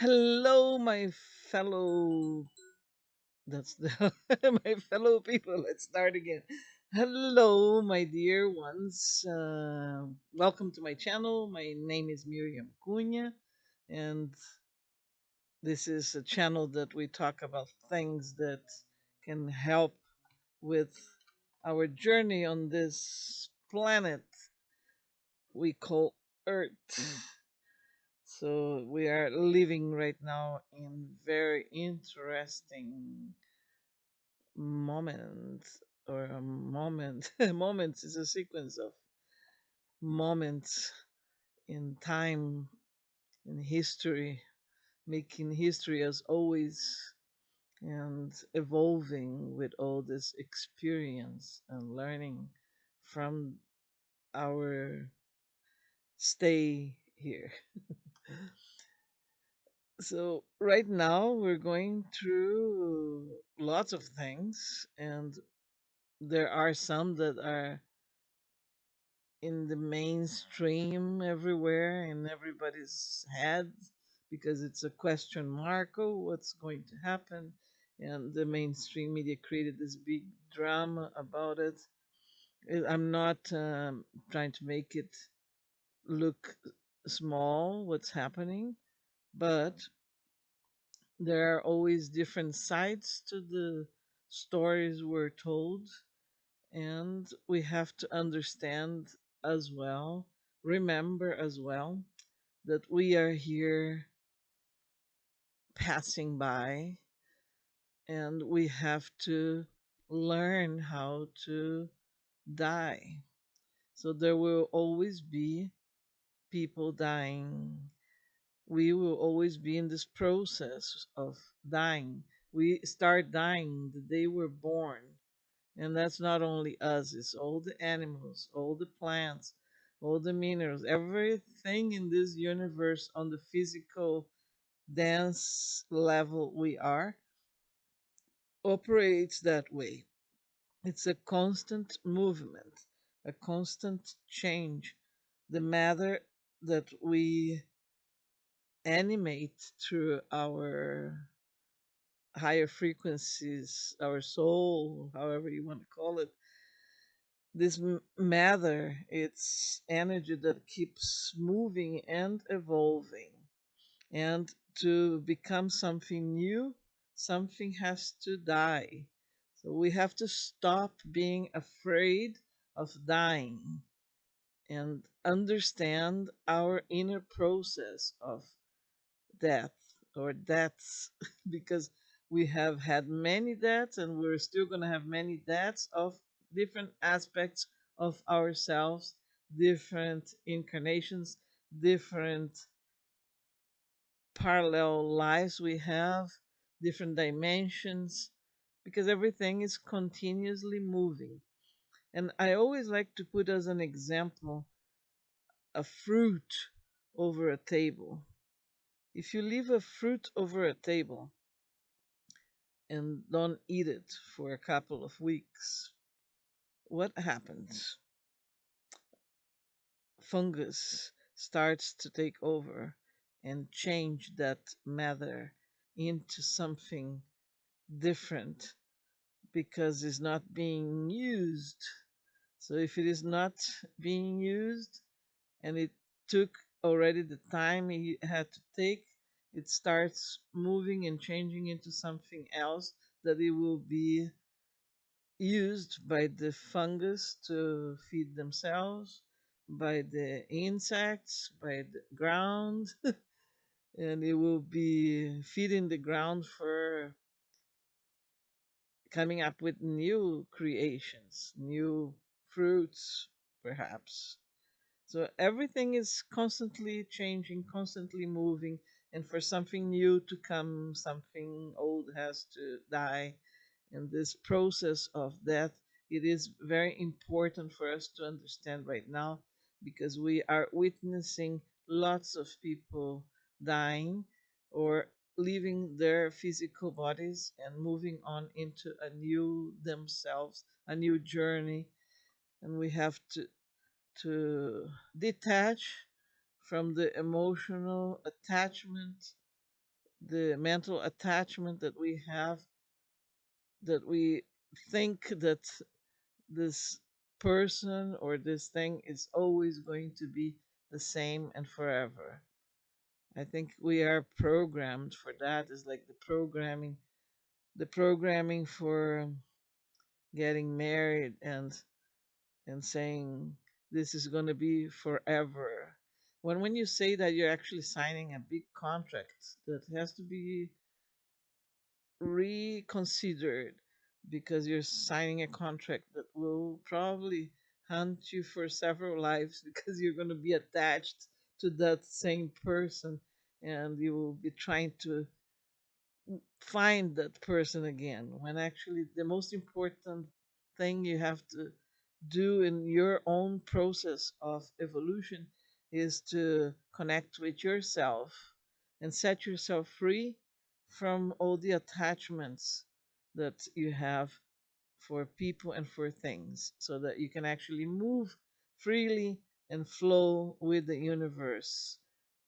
Hello, my fellow. That's the my fellow people. Let's start again. Hello, my dear ones. Welcome to my channel. My name is Miriam Cunha, and this is a channel that we talk about things that can help with our journey on this planet we call Earth. So we are living right now in very interesting moment or a moment. Moments is a sequence of moments in time, in history, making history as always, and evolving with all this experience and learning from our stay here. So right now we're going through lots of things, and there are some that are in the mainstream everywhere in everybody's head because it's a question mark. Oh, what's going to happen? And the mainstream media created this big drama about it. I'm not trying to make it look small what's happening, but there are always different sides to the stories we're told, and we have to understand as well, remember as well, that we are here passing by and we have to learn how to die. So there will always be people dying. We will always be in this process of dying. We start dying the day we're born. And that's not only us, it's all the animals, all the plants, all the minerals, everything in this universe on the physical dense level we are operates that way. It's a constant movement, a constant change. The matter that we animate through our higher frequencies, our soul, however you want to call it, this matter, it's energy that keeps moving and evolving. And to become something new, something has to die. So we have to stop being afraid of dying and understand our inner process of death or deaths because we have had many deaths and we're still going to have many deaths of different aspects of ourselves, different incarnations, different parallel lives we have, different dimensions, because everything is continuously moving. And I always like to put as an example a fruit over a table. If you leave a fruit over a table and don't eat it for a couple of weeks, what happens? Fungus starts to take over and change that matter into something different because it's not being used. So if it is not being used and it took already the time it had to take, it starts moving and changing into something else that it will be used by the fungus to feed themselves, by the insects, by the ground, and it will be feeding the ground for coming up with new creations, new fruits, perhaps. So everything is constantly changing, constantly moving, and for something new to come, something old has to die. In this process of death, it is very important for us to understand right now because we are witnessing lots of people dying or leaving their physical bodies and moving on into a new themselves, a new journey. And we have to detach from the emotional attachment the mental attachment that we have, that we think that this person or this thing is always going to be the same and forever. I think we are programmed for that. It's like the programming for getting married and saying this is going to be forever. When you say that, you're actually signing a big contract that has to be reconsidered, because you're signing a contract that will probably haunt you for several lives because you're going to be attached to that same person, and you will be trying to find that person again, when actually the most important thing you have to do in your own process of evolution is to connect with yourself and set yourself free from all the attachments that you have for people and for things, so that you can actually move freely and flow with the universe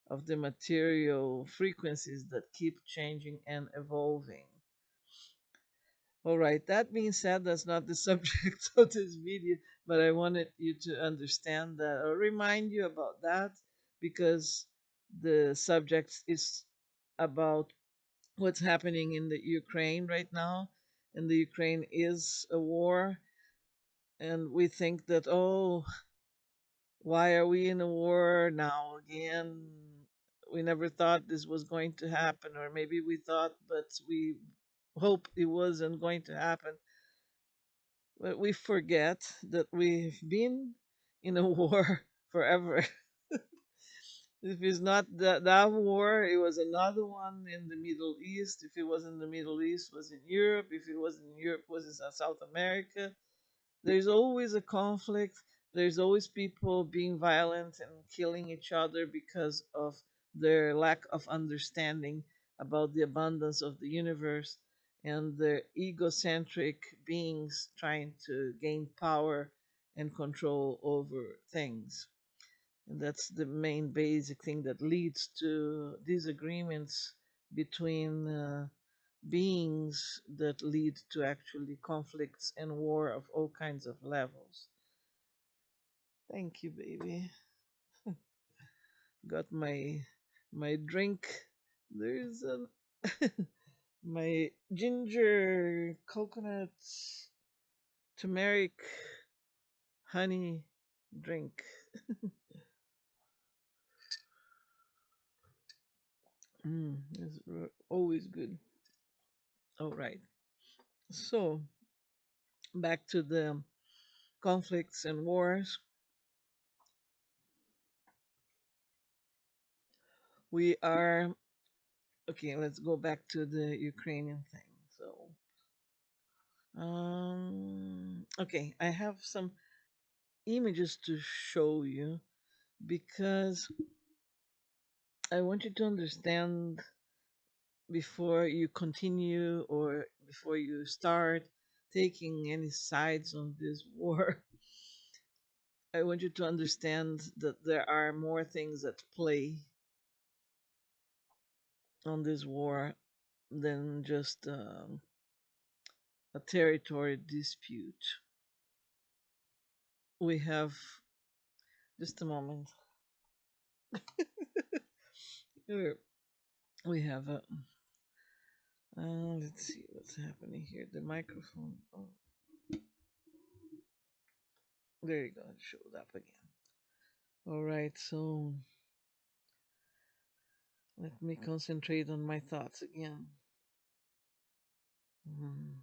of the material frequencies that keep changing and evolving. All right, that being said, that's not the subject of this video, but I wanted you to understand that, or remind you about that, because the subject is about what's happening in the Ukraine right now. And the Ukraine is a war, and we think that, oh, why are we in a war now again? We never thought this was going to happen, or maybe we thought, but we hope it wasn't going to happen. But we forget that we've been in a war forever. If it's not that war, it was another one in the Middle East. If it was in the Middle East, it was in Europe. If it was in Europe, it was in South America. There's always a conflict. There's always people being violent and killing each other because of their lack of understanding about the abundance of the universe, and the egocentric beings trying to gain power and control over things. And that's the main basic thing that leads to disagreements between beings, that lead to actually conflicts and war of all kinds of levels. Thank you, baby. Got my drink. There's a my ginger coconut turmeric honey drink. It's always good. All right. So back to the conflicts and wars. We are okay. Let's go back to the Ukrainian thing. So, okay, I have some images to show you, because I want you to understand, before you continue or before you start taking any sides on this war. I want you to understand that there are more things at play on this war than just a territory dispute. We have just a moment. Here we have a. Let's see what's happening here. The microphone. Oh, there you go. It showed up again. All right. So let me concentrate on my thoughts again. Mhm.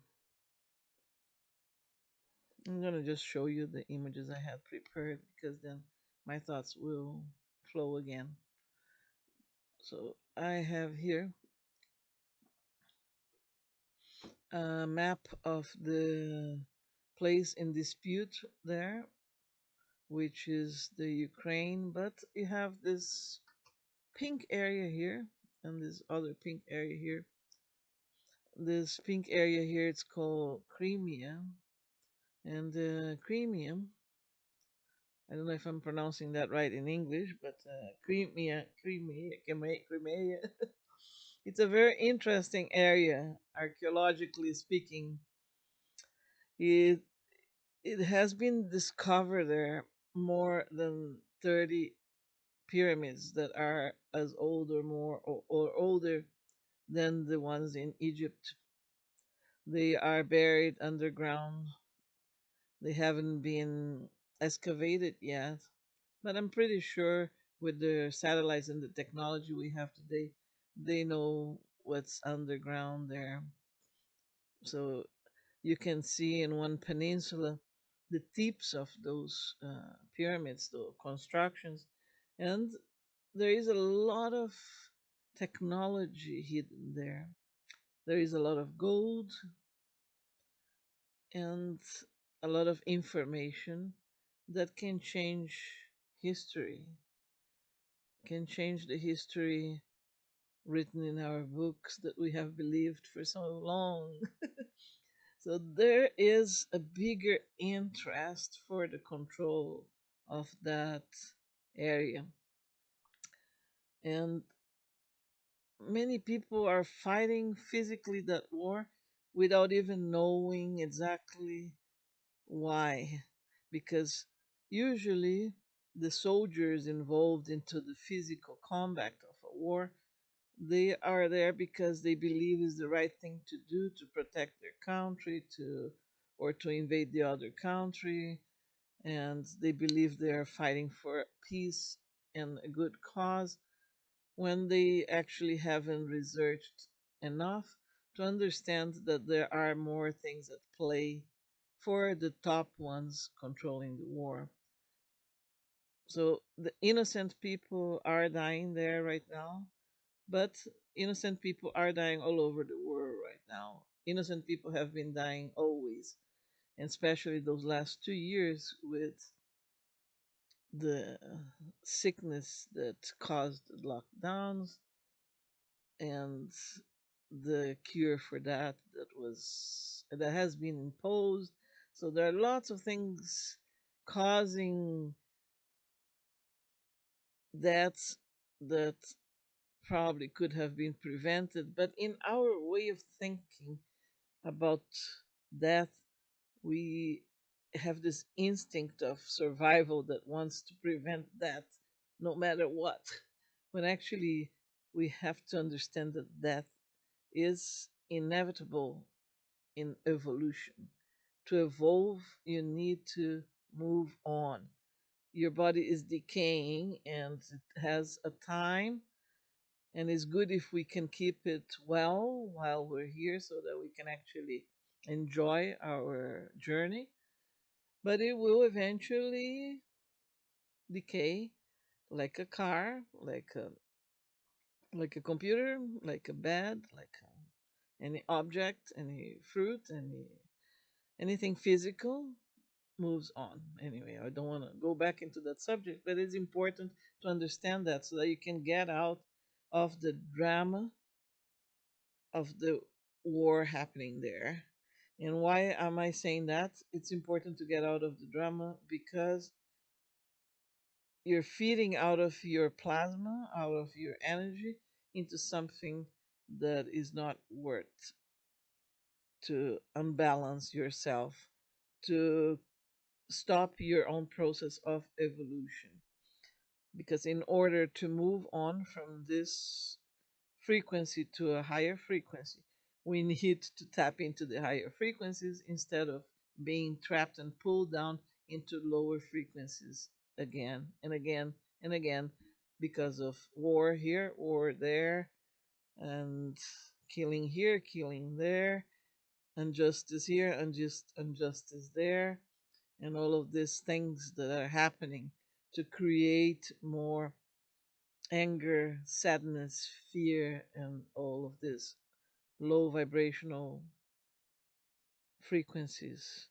I'm gonna just show you the images I had prepared, because then my thoughts will flow again. So I have here a map of the place in dispute there, which is the Ukraine, but you have this pink area here and this other pink area here. This pink area here, it's called Crimea, and Crimea, I don't know if I'm pronouncing that right in English, but Crimea, Crimea, Crimea, It's a very interesting area, archaeologically speaking. It it has been discovered there more than 30 pyramids that are as old or more or older than the ones in Egypt. They are buried underground. They haven't been excavated yet, but I'm pretty sure with the satellites and the technology we have today, they know what's underground there. So you can see in one peninsula the tips of those pyramids, the constructions, and there is a lot of technology hidden there. There is a lot of gold and a lot of information that can change history, can change the history written in our books that we have believed for so long. So there is a bigger interest for the control of that area. And many people are fighting physically that war without even knowing exactly why. Because usually the soldiers involved into the physical combat of a war, they are there because they believe is the right thing to do to protect their country, to or to invade the other country, and they believe they are fighting for peace and a good cause when they actually haven't researched enough to understand that there are more things at play for the top ones controlling the war. So the innocent people are dying there right now, but innocent people are dying all over the world right now. Innocent people have been dying always, and especially those last 2 years with the sickness that caused lockdowns and the cure for that has been imposed. So there are lots of things causing deaths that probably could have been prevented. But in our way of thinking about death, we have this instinct of survival that wants to prevent that no matter what. When actually we have to understand that death is inevitable in evolution. To evolve, you need to move on. Your body is decaying and it has a time, and it's good if we can keep it well while we're here so that we can actually enjoy our journey. But it will eventually decay like a car, like a computer, like a bed, like any object, any fruit, anything physical moves on. Anyway, I don't want to go back into that subject, but it's important to understand that so that you can get out of the drama of the war happening there. And why am I saying that? It's important to get out of the drama because you're feeding out of your plasma, out of your energy into something that is not worth to unbalance yourself, to stop your own process of evolution. Because in order to move on from this frequency to a higher frequency, we need to tap into the higher frequencies instead of being trapped and pulled down into lower frequencies again and again and again because of war here or there and killing here, killing there, injustice here, injustice there, and all of these things that are happening to create more anger, sadness, fear, and all of this low vibrational frequencies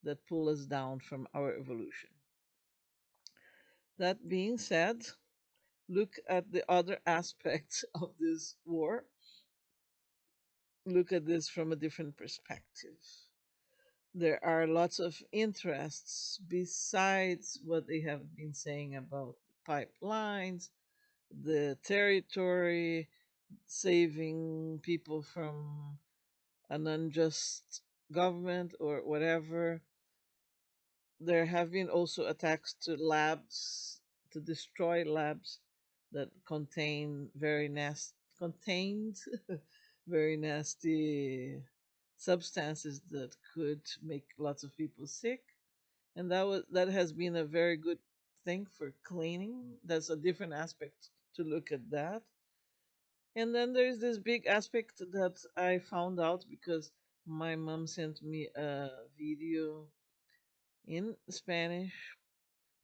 that pull us down from our evolution. That being said, look at the other aspects of this war. Look at this from a different perspective. There are lots of interests besides what they have been saying about the pipelines, the territory, saving people from an unjust government or whatever. There have been also attacks to labs, to destroy labs that contained very nasty substances that could make lots of people sick. And that has been a very good thing for cleaning. That's a different aspect to look at that. And then there's this big aspect that I found out because my mom sent me a video in Spanish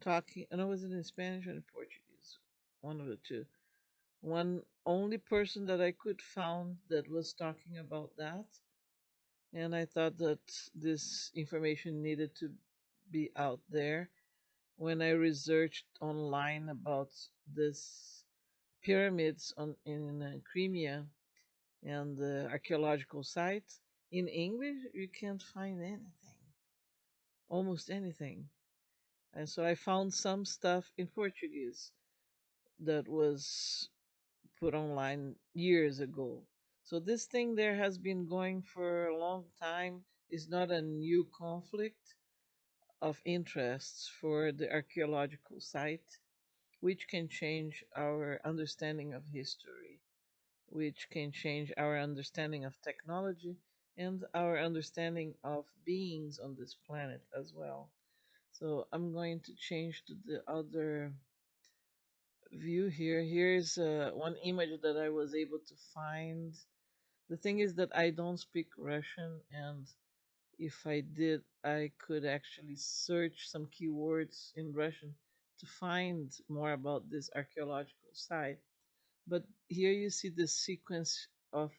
talking. I know, was it in Spanish or in Portuguese? One of the two. One only person that I could found that was talking about that, and I thought that this information needed to be out there. When I researched online about this pyramids in Crimea and the archaeological sites, in English you can't find anything, almost anything. And so I found some stuff in Portuguese that was put online years ago. So this thing there has been going for a long time, is not a new conflict of interests for the archaeological site, which can change our understanding of history, which can change our understanding of technology and our understanding of beings on this planet as well. So I'm going to change to the other view here. Here's one image that I was able to find. The thing is that I don't speak Russian, and if I did, I could actually search some keywords in Russian to find more about this archaeological site. But here you see the sequence of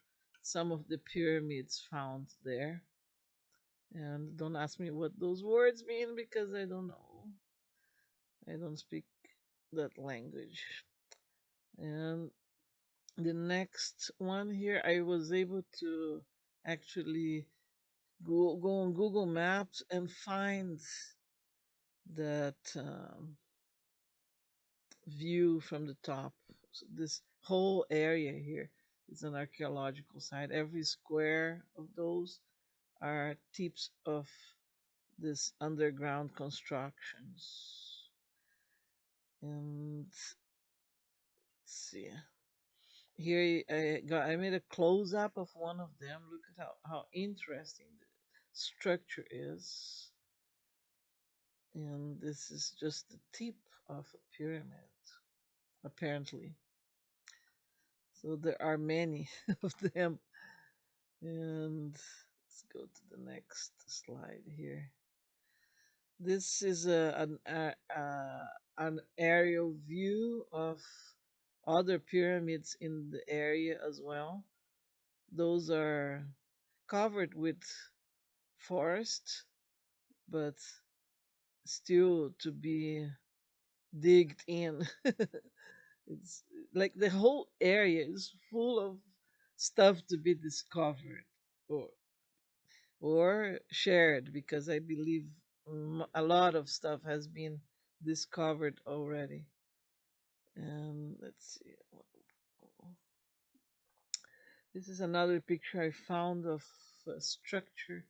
some of the pyramids found there. And don't ask me what those words mean because I don't know. I don't speak that language. And the next one here, I was able to actually go on Google Maps and find that view from the top. So this whole area here is an archaeological site. Every square of those are tips of this underground constructions. And let's see. Here I made a close up of one of them. Look at how interesting the structure is. And this is just the tip of a pyramid, apparently. So there are many of them. And let's go to the next slide here. This is an aerial view of other pyramids in the area as well. Those are covered with forest, but still to be digged in. It's like the whole area is full of stuff to be discovered or or shared, because I believe a lot of stuff has been discovered already. And let's see. This is another picture I found of a structure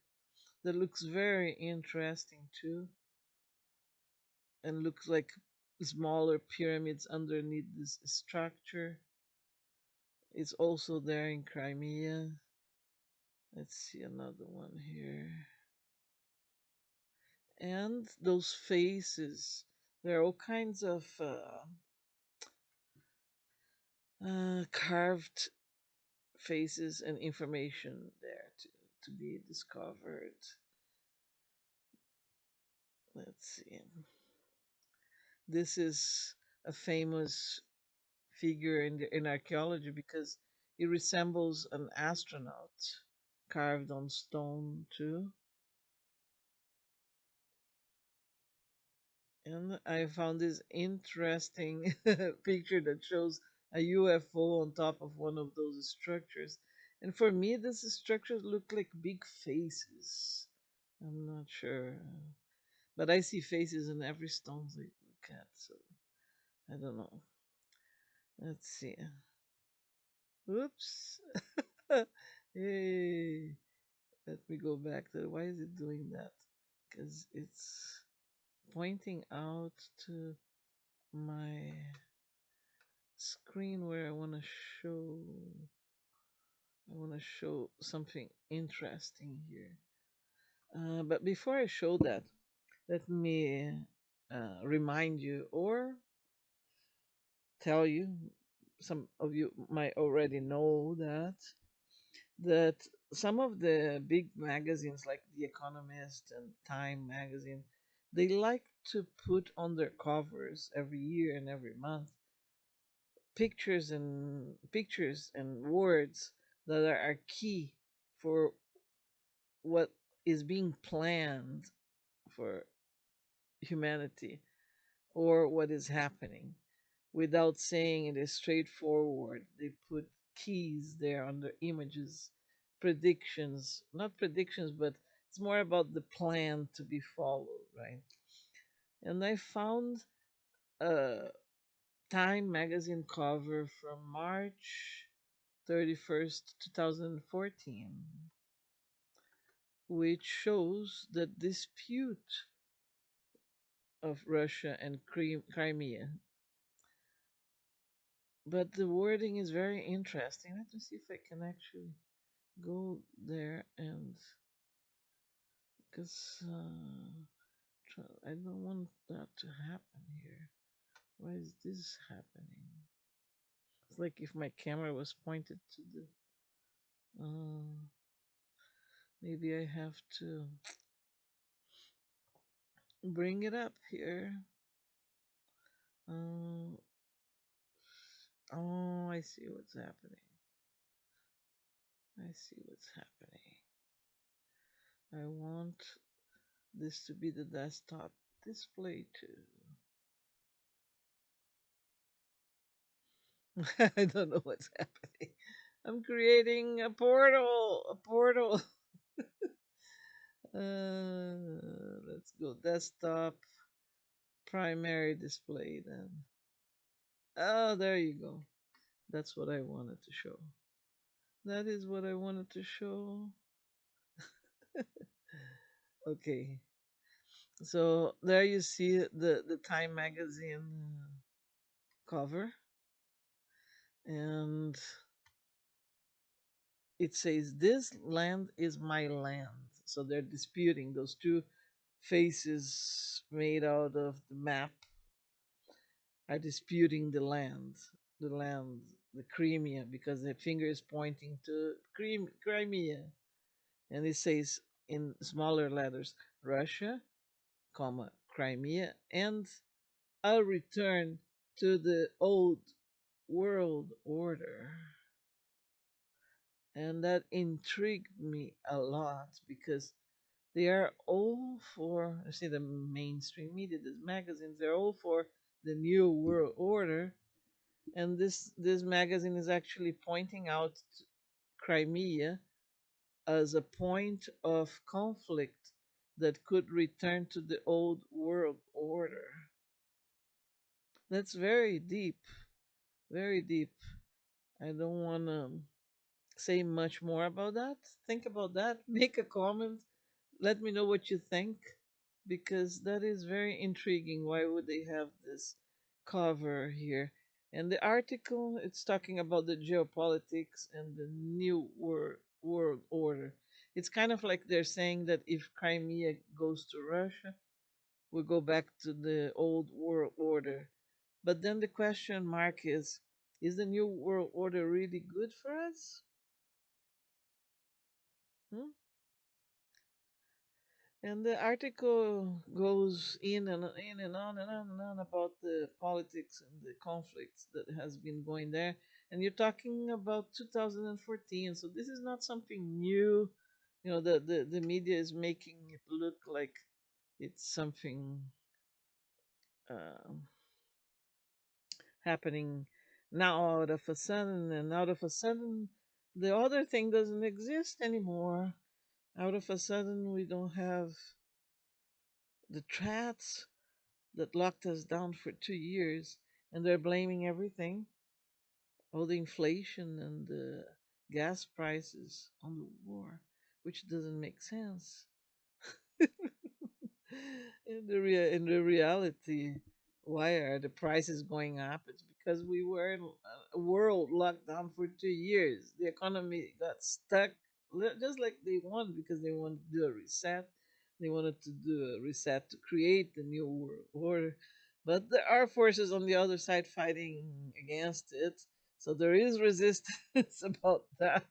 that looks very interesting too, and looks like smaller pyramids underneath this structure. It's also there in Crimea. Let's see another one here. And those faces, there are all kinds of carved faces and information there to be discovered. Let's see. This is a famous figure in archaeology because it resembles an astronaut carved on stone too. And I found this interesting picture that shows a UFO on top of one of those structures. And for me, these structures look like big faces. I'm not sure. But I see faces in every stone I look at, so I don't know. Let's see. Oops. Hey, let me go back to why is it doing that? Because it's pointing out to my screen where show I want to show something interesting here. But before I show that, let me remind you or tell you. Some of you might already know that some of the big magazines like The Economist and Time magazine, they like to put on their covers every year and every month pictures and words that are key for what is being planned for humanity or what is happening without saying it is straightforward. They put keys there under images, predictions, not predictions, but it's more about the plan to be followed, right? And I found a Time magazine cover from March 31st, 2014, which shows the dispute of Russia and Crimea. But the wording is very interesting. Let me see if I can actually go there and because I don't want that to happen here. Why is this happening? It's like if my camera was pointed to the. Maybe I have to bring it up here. Uh, oh, I see what's happening. I see what's happening. I want this to be the desktop display too. I don't know what's happening. I'm creating a portal. Let's go desktop primary display then. Oh, there you go. That's what I wanted to show. That is what I wanted to show. Okay. So there you see the Time magazine cover, and it says, "This land is my land." So they're disputing those two faces made out of the map are disputing the land, the Crimea, because the finger is pointing to Crimea, and it says in smaller letters, Russia, comma Crimea, and a return to the old world order. And that intrigued me a lot because they are all for, I say the mainstream media, the magazines, they're all for the new world order. And this magazine is actually pointing out Crimea as a point of conflict that could return to the old world order. That's very deep, very deep. I don't want to say much more about that. Think about that. Make a comment. Let me know what you think because that is very intriguing. Why would they have this cover here? And the article, it's talking about the geopolitics and the new world order. It's kind of like they're saying that if Crimea goes to Russia, we go back to the old world order. But then the question mark is the new world order really good for us? Hmm? And the article goes in and on and on and on about the politics and the conflicts that has been going there. And you're talking about 2014, so this is not something new. You know, the media is making it look like it's something uh, happening now out of a sudden, and out of a sudden, the other thing doesn't exist anymore. Out of a sudden, we don't have the threats that locked us down for 2 years, and they're blaming everything all the inflation and the gas prices on the war, which doesn't make sense. In the reality, why are the prices going up? It's because we were in a world locked down for 2 years. The economy got stuck, just like they wanted, because they wanted to do a reset. They wanted to do a reset to create the new world order. But there are forces on the other side fighting against it. So there is resistance about that.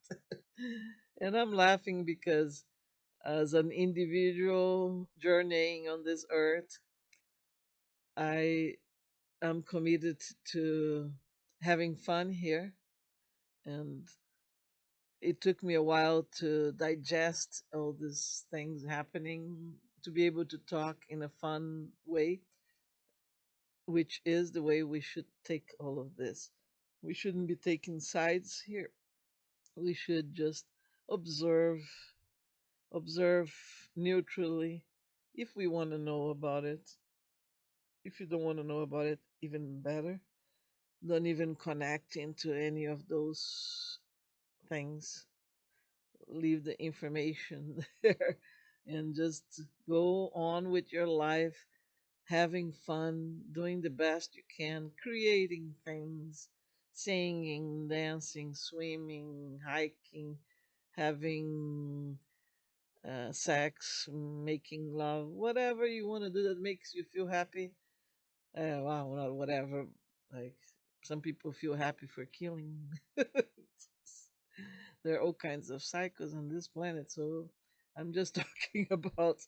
And I'm laughing because as an individual journeying on this earth, I am committed to having fun here. And it took me a while to digest all these things happening, to be able to talk in a fun way, which is the way we should take all of this. We shouldn't be taking sides here. We should just observe, observe neutrally. If we want to know about it, if you don't want to know about it, even better. Don't even connect into any of those things. Leave the information there and just go on with your life, having fun, doing the best you can, creating things, singing, dancing, swimming, hiking, having sex, making love, whatever you want to do that makes you feel happy. Wow, not whatever. Like some people feel happy for killing. There are all kinds of cycles on this planet, so I'm just talking about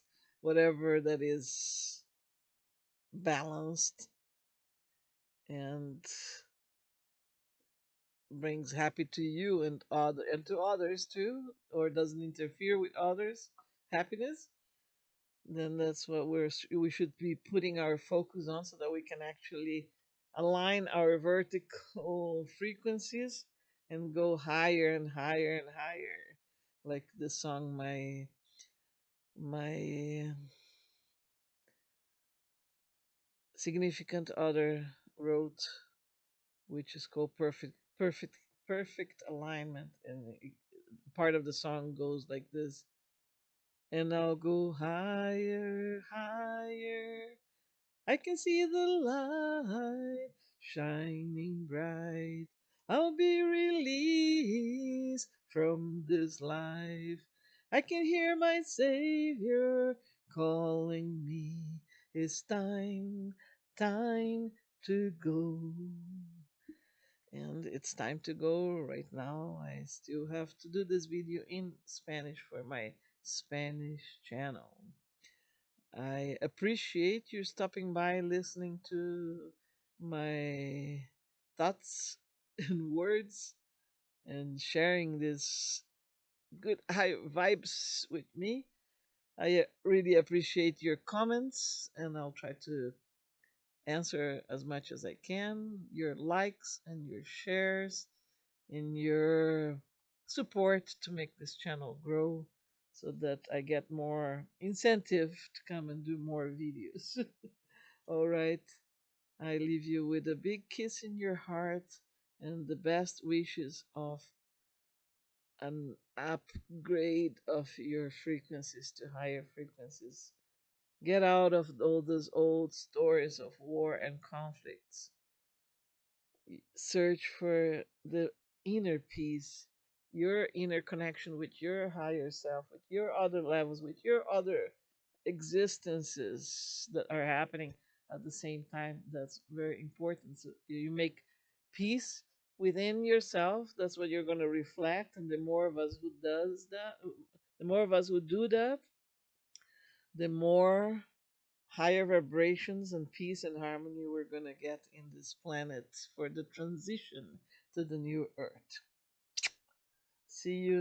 whatever that is balanced and brings happy to you and other and to others too, or doesn't interfere with others' happiness. Then that's what we should be putting our focus on, so that we can actually align our vertical frequencies and go higher and higher and higher, like the song my significant other wrote, which is called perfect alignment. And part of the song goes like this: and I'll go higher, higher. I can see the light shining bright. I'll be released from this life. I can hear my Savior calling me. It's time, time to go. And it's time to go right now. I still have to do this video in Spanish for my Spanish channel. I appreciate you stopping by, listening to my thoughts and words, and sharing this good high vibes with me. I really appreciate your comments, and I'll try to answer as much as I can. Your likes and your shares and your support to make this channel grow, so that I get more incentive to come and do more videos. All right. I leave you with a big kiss in your heart and the best wishes of an upgrade of your frequencies to higher frequencies. Get out of all those old stories of war and conflicts. Search for the inner peace, your inner connection with your higher self, with your other levels, with your other existences that are happening at the same time. That's very important. So you make peace within yourself. That's what you're going to reflect. And the more of us who does that, the more of us who do that, the more higher vibrations and peace and harmony we're going to get in this planet for the transition to the new earth. See you